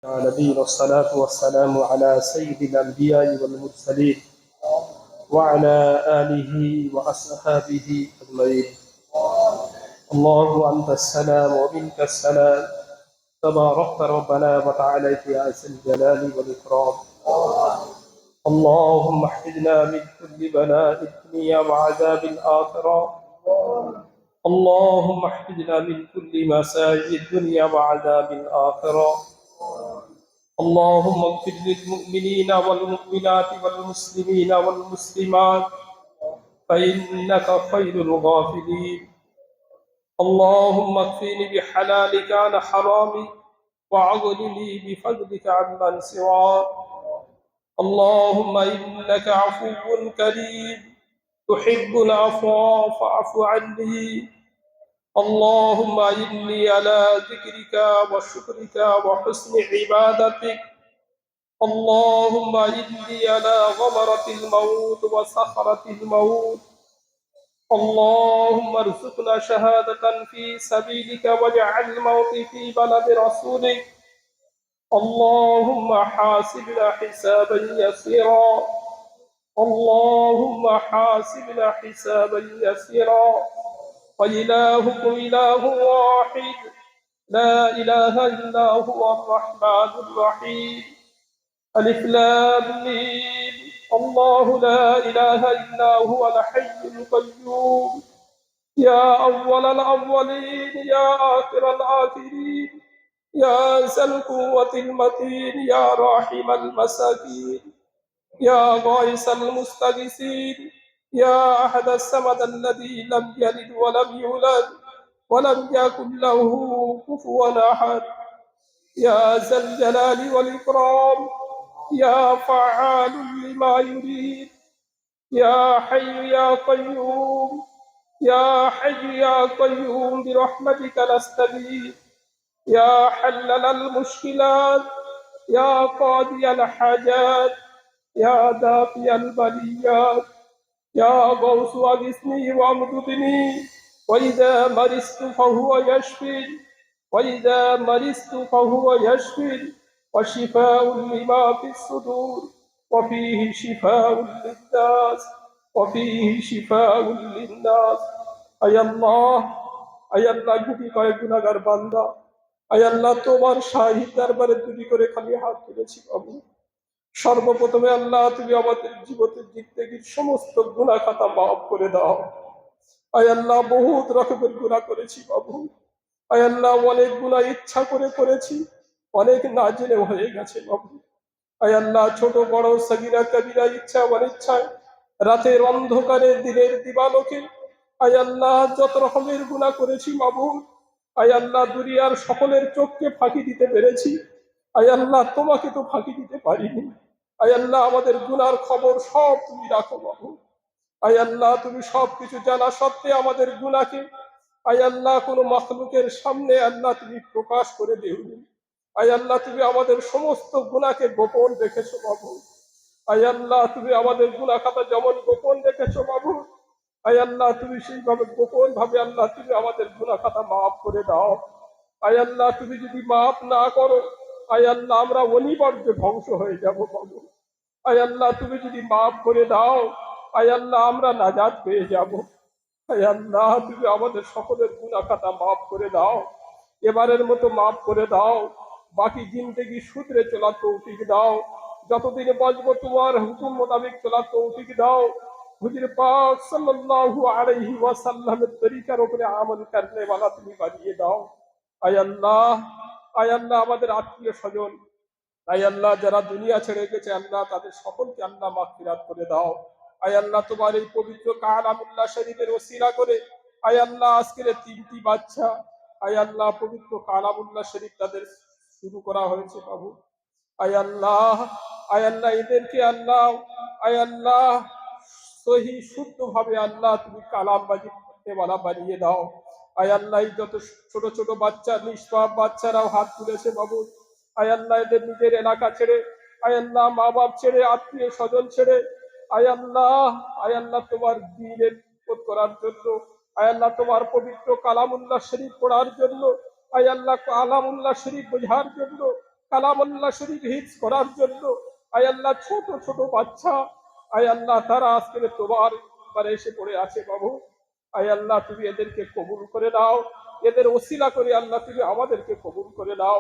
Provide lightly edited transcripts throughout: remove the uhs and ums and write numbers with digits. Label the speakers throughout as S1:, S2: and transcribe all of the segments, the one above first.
S1: العالمين والصلاة والسلام على سيد الأنبياء والمرسلين وعلى آله وأصحابه أجمعين. الله أنت السلام ومنك السلام تباركت ربنا وتعاليت يا ذا الجلال والإكرام. اللهم احفظنا من كل بلاء الدنيا وعذاب الآخرة. اللهم احفظنا من كل مساجد الدنيا وعذاب الآخرة. اللهم اغفر للمؤمنين والمؤمنات والمسلمين والمسلمات فإنك خير الغافلين. اللهم اكفني بحلالك عن حرامي وأغنني بفضلك عمن سواك. اللهم إنك عفو كريم تحب العفو فاعف عني. اللهم إني على ذكرك وشكرك وحسن عبادتك. اللهم إني على غمرة الموت وصخرة الموت. اللهم ارزقنا شهادة في سبيلك واجعل موتي في بلد رسولك. اللهم حاسبنا حسابا يسيرا. اللهم حاسبنا حسابا يسيرا. وإلهكم إله واحد لا إله إلا هو الرحمن الرحيم. ألف لام ميم. الله لا إله إلا هو الحي القيوم يا أول الأولين يا آخر الآخرين يا ذا القوة المتين يا راحم المساكين يا غائث المستغيثين يا أحد الصمد الذي لم يلد ولم يولد ولم يكن له كفوا أحد يا ذا الجلال والإكرام يا فعال لما يريد يا حي يا قيوم يا حي يا قيوم برحمتك نستغيث يا حلل المشكلات يا قاضي الحاجات يا دافي البليات يا غوث أغثني وامددني وإذا مرضت فهو يشفي وإذا مرضت فهو يشفي وشفاء لما في الصدور وفيه شفاء للناس وفيه شفاء للناس. أي الله গুটি কয়েক গুনাহগার বান্দা আয় আল্লাহ তোমার শাহী দরবারে দুটি করে খালি হাত তুলেছি বাবু। সর্বপ্রথমে আল্লাহ তুমি আমাদের জীবনের জিন্দেগীর সমস্ত গুনাহ খাতা মাফ করে দাও। আয় আল্লাহ বহুত রকমের গুনাহ করেছি বাবু। আয় আল্লাহ অনেক গুনাহ ইচ্ছা করে করেছি, অনেক না জেনে হয়ে গেছে বাবু। আয় আল্লাহ ছোট বড় সগীরা কবিরা ইচ্ছা অনিচ্ছায় রাতের অন্ধকারে দিনের দিবালোকে আয় আল্লাহ যত রকমের গুনাহ করেছি মাবুদ। আয় আল্লাহ দুনিয়ার সকলের চোখকে ফাঁকি দিতে পেরেছি, আয় আল্লাহ তোমাকে তো ফাঁকি দিতে পারিনি। আয় আল্লাহ আমাদের গুনার খবর সব তুমি রাখো বাবু। আয় আল্লাহ তুমি সবকিছু জানা সত্ত্বে আমাদের গুনাহকে আয় আল্লাহ কোনো মাখলুকের সামনে আল্লাহ তুমি প্রকাশ করে দেওনি। আয় আল্লাহ তুমি আমাদের সমস্ত গুনাহকে গোপন রেখেছো বাবু। আয় আল্লাহ তুমি আমাদের গুনাহ খাতা যেমন গোপন রেখেছো বাবু, আয় আল্লাহ তুমি সেইভাবে গোপন ভাবে আল্লাহ তুমি আমাদের গুনাহ খাতা মাফ করে দাও। আয় আল্লাহ তুমি যদি মাফ না করো আয় আল্লাহ আমরা অনিবার্য ধ্বংস হয়ে যাব বাবু। আয় আল্লাহ তুমি যদি মাফ করে দাও আয় আল্লাহ আমরা নাজাত পেয়ে যাব। আয় আল্লাহ তুমি আমাদের সকলের গুনাহ খাতা মাফ করে দাও, এবারের মতো মাফ করে দাও। বাকি জিন্দেগি শুধরে চলার তৌফিক দাও। যতদিন বাঁচবো তোমার হুকুম মোতাবেক চলার তৌফিক দাও। হুজুর পাক সাল্লাল্লাহু আলাইহি ওয়াসাল্লামের তরিকার উপরে আমল করনে वाला তুমি বানিয়ে দাও। আয় আল্লাহ আমাদের আত্মীয় স্বজন আয় আল্লাহ যারা দুনিয়া ছেড়ে গেছে আল্লাহ তাদের সকলকে আল্লাহ মাগফিরাত করে দাও। আয় আল্লাহ তোমার এই পবিত্র কালামুল্লাহ শরীফের ওসিলা করে আয় আল্লাহ আজকের তিনটি বাচ্চা আয় আল্লাহ পবিত্র কালামুল্লাহ শরীফ তাদের শুরু করা হয়েছে বাবু। আয় আল্লাহ এদেরকে আল্লাহ আয় আল্লাহ সহি শুদ্ধ ভাবে আল্লাহ তুমি কালাম বাজি করতে वाला বানিয়ে দাও। আয় আল্লাহ যত ছোট ছোট বাচ্চা নিষ্পাপ বাচ্চারাও হাত তুলেছে বাবু, আয় আল্লাহ এদের নিজের এলাকা ছেড়ে আয় আল্লাহ মা বাপ ছেড়ে আত্মীয় স্বজন ছেড়ে আয় আল্লাহ তোমার দ্বীনের খিদমত করার জন্য আয় আল্লাহ তোমার পবিত্র কালামুল্লাহ শরীফ পড়ার জন্য আয় আল্লাহ কালামুল্লাহ শরীফ বোঝার জন্য কালামুল্লাহ শরীফ হিফজ করার জন্য আয় আল্লাহ ছোট ছোট বাচ্চা আয় আল্লাহ তারা আজকে তোমার বারে এসে পড়ে আছে বাবু। আয় আল্লাহ তুমি এদেরকে কবুল করে নাও, এদের ওসিলা করে আল্লাহ তুমি আমাদেরকে কবুল করে নাও।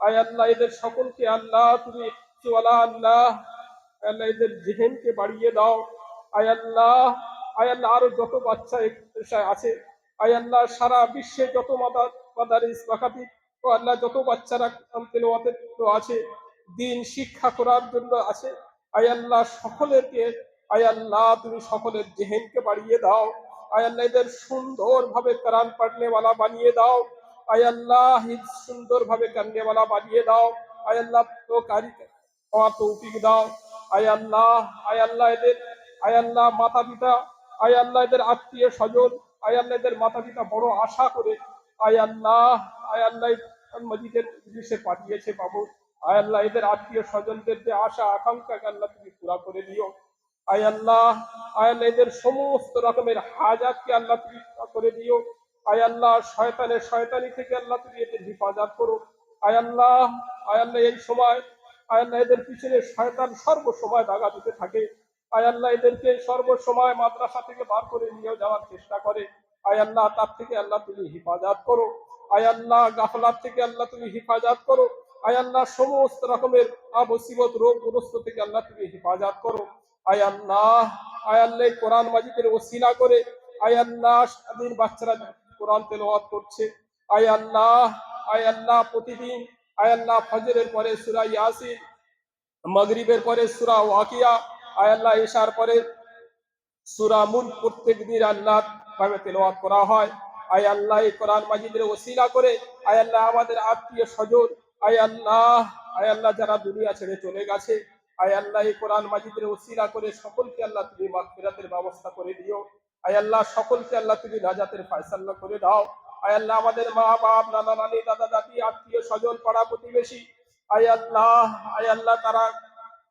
S1: আয় আল্লাহ এদের সকলকে আল্লাহ তুমি আল্লাহ আল্লাহ এদের জেহেনকে বাড়িয়ে দাও। আয় আল্লাহ আরো যত বাচ্চা আছে আয় আল্লাহ সারা বিশ্বে যত মাদারিস মাকাতিব ও আল্লাহ যত বাচ্চারা তেলাওয়াতে আছে, দিন শিক্ষা করার জন্য আছে, আয় আল্লাহ সকলেরকে আয় আল্লাহ তুমি সকলের জেহেনকে বাড়িয়ে দাও। আয় আল্লাহ এদের সুন্দরভাবে কোরআন পড়নেওয়ালা বানিয়ে দাও। আয় আল্লাহ সুন্দরভাবে কান্নেওয়ালা বানিয়ে দাও। আয় আল্লাহ তো কারি তৌফিক দাও। আয় আল্লাহ এদের আয় আল্লাহ মাতা পিতা আয় আল্লাহ এদের আত্মীয় স্বজন আয় আল্লাহ এদের মাতা পিতা বড় আশা করে আয় আল্লাহ মসজিদের উদ্দেশ্যে পাঠিয়েছে বাবু। আয় আল্লাহ এদের আত্মীয় স্বজনদের যে আশা আকাঙ্ক্ষাকে আল্লাহ তুমি পুরা করে দিও। আয় আল্লাহ এদের সমস্ত রকমের হাজাতকে আল্লাহ তুমি পুরা করে দিও। আয় আল্লাহ শয়তানি থেকে আল্লাহ তুমি এদের হেফাজত করো। আয় আল্লাহ এই সময় আয় আল্লাহ এদের পিছনে শয়তান সর্বসময় দাগা দিতে থাকে। আয় আল্লাহ এদেরকে সর্বসময় মাদ্রাসা থেকে বার করে নিয়ে যাওয়ার চেষ্টা করে। আয় আল্লাহ তার থেকে আল্লাহ তুমি হেফাজত করো। আয় আল্লাহ গাফলাত থেকে আল্লাহ তুমি হেফাজত করো। আয় আল্লাহ সমস্ত রকমের মুসিবত রোগগ্রস্ত থেকে আল্লাহ তুমি হেফাজত করো। আয় আল্লাহ কোরআন মাজিদের ওসিলা করে আয় আল্লাহ স্বাধীন বাচ্চারা কোরআন তেলাওয়াত করছে। আয় আল্লাহ প্রতিদিন আয় আল্লাহ ফজরের পরে সূরা ইয়াসিন, মাগরিবের পরে সূরা ওয়াকিয়া, আয় আল্লাহ ইশার পরে সূরা মুলক প্রত্যেক দিন আল্লাহ ভাবে তেলাওয়াত করা হয়। আয় আল্লাহ এই কোরআন মাজিদের ওসিলা করে আয় আল্লাহ আমাদের আত্মীয় স্বজন আয় আল্লাহ যারা দুনিয়া ছেড়ে চলে গেছে আয় আল্লাহ এই কোরআন মাজিদের ওসিলা করে সকলকে আল্লাহ তুমি মাগফিরাতের ব্যবস্থা করে দিও। আয় আল্লাহ সকলকে আল্লাহ তুমি নাজাতের ফয়সালা করে দাও। আয় আল্লাহ আমাদের মা বাপ নানা নানি দাদা দাদি আত্মীয় স্বজন পাড়া প্রতিবেশী আয় আল্লাহ তারা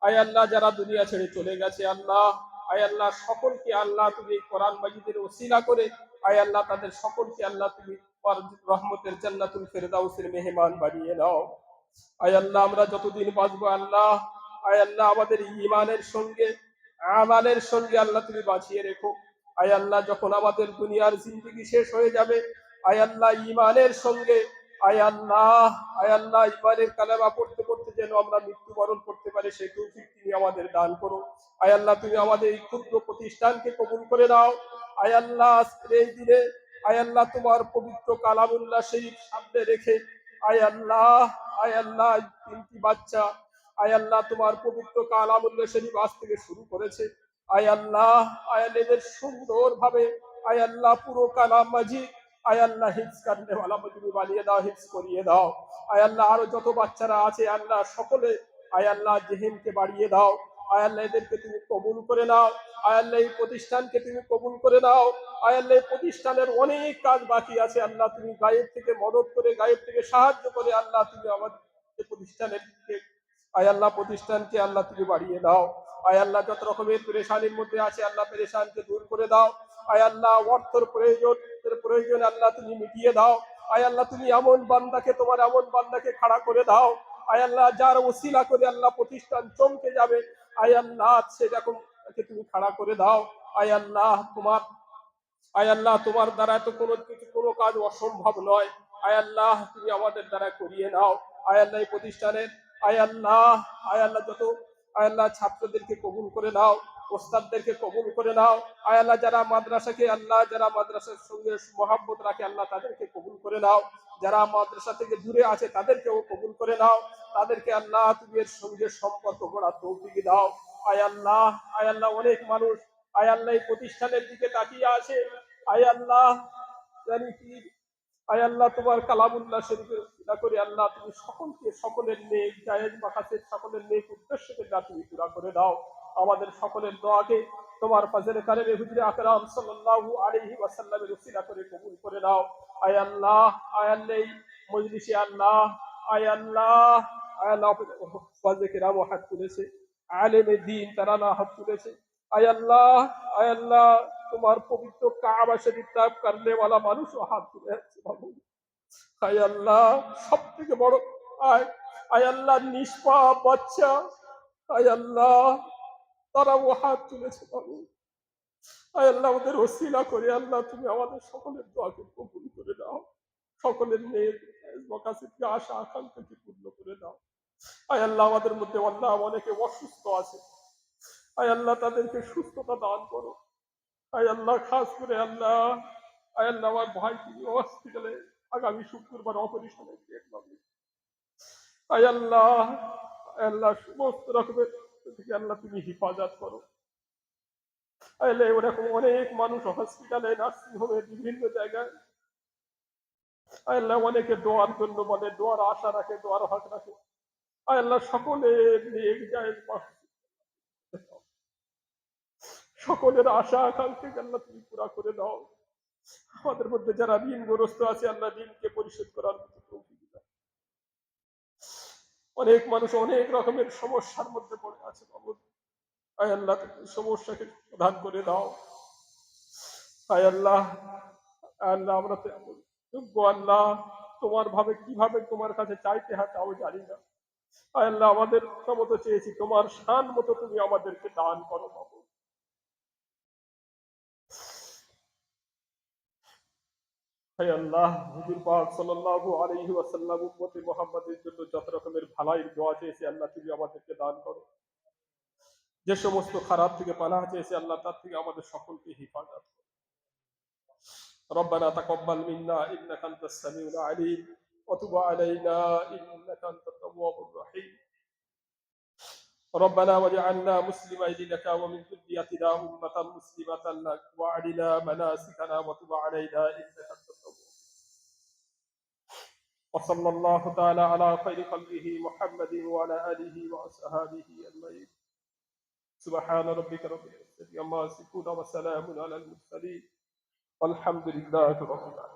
S1: আয় আল্লাহ যারা দুনিয়া ছেড়ে চলে গেছে আল্লাহ আয় আল্লাহ সকলকে আল্লাহ তুমি কোরআন মাজিদের ওসিলা করে আয় আল্লাহ তাদের সকলকে আল্লাহ তুমি রহমতের জান্নাতুল ফেরদাউসের মেহমান বানিয়ে নাও। আয় আল্লাহ আমরা যতদিন বাঁচবো আল্লাহ আয় আল্লাহ আমাদের ঈমানের সঙ্গে আমালের সঙ্গে আল্লাহ তুমি বাঁচিয়ে রেখো। আয় আল্লাহ যখন আমাদের দুনিয়ার জিন্দেগি শেষ হয়ে যাবে আয় আল্লাহ ঈমানের সঙ্গে আয় আল্লাহ ইমানের কালেমা পড়তে পড়তে যেন আমরা মৃত্যুবরণ করতে পারি সেই তৌফিক তুমি আমাদের দান করো। আয় আল্লাহ তুমি আমাদের এই ক্ষুদ্র প্রতিষ্ঠানকে কবুল করে দাও। আয় আল্লাহ এই দিনে আয় আল্লাহ তোমার পবিত্র কালামুল্লাহ শরীফ সামনে রেখে আয় আল্লাহ তিনটি বাচ্চা আয় আল্লাহ তোমার পবিত্র কালামুল্লাহ শরীফ আজ থেকে শুরু করেছে। আয় আল্লাহ এদের সুন্দরভাবে আয় আল্লাহ পুরো কালাম মাজিদ আয় আল্লাহ হিফজ করনে ওয়ালা তুমি বানিয়ে দাও, হিফজ করিয়ে দাও। আয় আল্লাহ আরো যত বাচ্চারা আছে আল্লাহ সকলে আয় আল্লাহ জেহেনকে বাড়িয়ে দাও। আয় আল্লাহ এদেরকে তুমি কবুল করে নাও। আয় আল্লাহ এই প্রতিষ্ঠানকে তুমি কবুল করে নাও। আয় আল্লাহ এই প্রতিষ্ঠানের অনেক কাজ বাকি আছে আল্লাহ তুমি গায়েব থেকে মদত করে গায়েব থেকে সাহায্য করে আল্লাহ তুমি আমাদের প্রতিষ্ঠানের আয় আল্লাহ প্রতিষ্ঠানকে আল্লাহ তুমি বাড়িয়ে দাও। আয় আল্লাহ যত রকমের পেরেশানির মধ্যে আছে আল্লাহ পেরেশানকে দূর করে দাও। আয় আল্লাহ অর্থের প্রয়োজন আল্লাহ তুমি মিটিয়ে দাও। আয় আল্লাহ তুমি এমন বান্দাকে খাড়া করে দাও আয় আল্লাহ যার ওসিলা করে আল্লাহ প্রতিষ্ঠান চমকে যাবে। আয় আল্লাহ সেরকম তুমি খাড়া করে দাও। আয় আল্লাহ তোমার দ্বারা তো কোনো কাজ অসম্ভব নয়। আয় আল্লাহ তুমি আমাদের দ্বারা করিয়ে নাও। আয় আল্লাহ এই প্রতিষ্ঠানের আয় আল্লাহ যত আয় আল্লাহ ছাত্রদেরকে কবুল করে নাও, ওস্তাদদেরকে কবুল করে নাও। আয় আল্লাহ যারা মাদ্রাসার সঙ্গে মহব্বত রাখে আল্লাহ তাদেরকে কবুল করে নাও। যারা মাদ্রাসা থেকে দূরে আছে তাদেরকেও কবুল করে নাও। তাদেরকে আল্লাহ তুমি এর সঙ্গে সম্পর্ক গড়ার তৌফিক দাও। আয় আল্লাহ অনেক মানুষ আয় আল্লাহ এই প্রতিষ্ঠানের দিকে তাকিয়ে আছে। আয় আল্লাহ জানি কি আয় আল্লাহ তোমার কালামুল্লাহ শরীফের উসিলা করে আল্লাহ তুমি সকলের নেক জায়েজ মাকাসিদ সকলের নেক উদ্দেশ্যকে তুমি পুরা করে দাও। আমাদের সকলের দোয়াকে তোমার ফাজলে কারিমে হুজুরে আকরাম সাল্লাল্লাহু আলাইহি ওয়াসাল্লামের উসিলা করে কবুল করে দাও। আয় আল্লাহ এই মজলিসে আয় আল্লাহ ফাজলে কিরাম হাত তুলেছে, আলেমে দ্বীন তারা না হাত তুলেছে। আয় আল্লাহ তোমার পবিত্র কাবা শরীফ তাওয়াফ করনে वाला মানুষও হাত তুলে আছে বাবু। আয় আল্লাহ সবথেকে বড় আয় আল্লাহ নিষ্পাপ বাচ্চা, আয় আল্লাহ তারাও হাত তুলেছে বাবু। আয় আল্লাহ আমাদের ওসিলা করে আল্লাহ তুমি আমাদের সকলের দোয়াকে কবুল করে দাও, সকলের মেয়ের মকাসিদকে আশা আকাঙ্ক্ষাকে পূর্ণ করে দাও। আয় আল্লাহ আমাদের মধ্যে আল্লাহ অনেকে অসুস্থ আছে, আয় আল্লাহ তাদেরকে সুস্থতা দান করো। আয় আল্লাহ খাস করে আল্লাহ, আয় আল্লাহ আমার ভাই তিনি হসপিটালে আগামী শুক্রবার অপারেশনের ডেট পাবে। আয় আল্লাহ, আয় আল্লাহ সমস্ত রকমের থেকে আল্লাহ তুমি হেফাজত করো। আয় আল্লাহ ওরকম অনেক মানুষ হসপিটালে, নার্সিং হোমে, বিভিন্ন জায়গায় আয় আল্লাহ অনেকে দোয়ার জন্য বলে, দোয়ার আশা রাখে, দোয়ার হক রাখে। আয় আল্লাহ সকলের নিয়ে যায়, সকলের আশা আকাঙ্ক্ষা আল্লাহ তুমি পুরা করে দাও। আমাদের মধ্যে যারা ঋণগ্রস্ত আছে আল্লাহ ঋণকে পরিশোধ করার মতো তৌফিক দাও। অনেক মানুষ অনেক রকমের সমস্যার মধ্যে পড়ে আছে বাবু, আয় আল্লাহ তুমি সমস্যাকে প্রদান করে দাও। আয় আল্লাহ, আল্লাহ আমরা তো এমন যোগ্য আল্লাহ, তোমার ভাবে কিভাবে তোমার কাছে চাইতে হয় তাও জানি না। আয় আল্লাহ আমাদের মতো চেয়েছি, তোমার শান মতো তুমি আমাদেরকে দান করো বাবু। হে আল্লাহ, হুজুর পাক সাল্লাল্লাহু আলাইহি ওয়াসাল্লাম উম্মতে মুহাম্মাদের জন্য যত রকমের ভালাইয়ের দোয়া চেয়েছে আল্লাহ তুমি আমাদেরকে দান করো। যে সমস্ত খারাপ থেকে পানাহ চেয়েছে আল্লাহ তার থেকে আমাদের সকলকে হেফাজত করো। ربنا تقبل منا انك انت السميع العليم وتب علينا انك انت التواب الرحيم. ربنا واجعلنا مسلمين لك ومن ذريتنا امة مسلمة لك وارنا مناسكنا وتب علينا انك انت التواب. وصلى الله تعالى على خير خلقه محمد وعلى آله وأصحابه أجمعين. سبحان ربك رب العزة عما يصفون وسلام على المرسلين والحمد لله رب العالمين.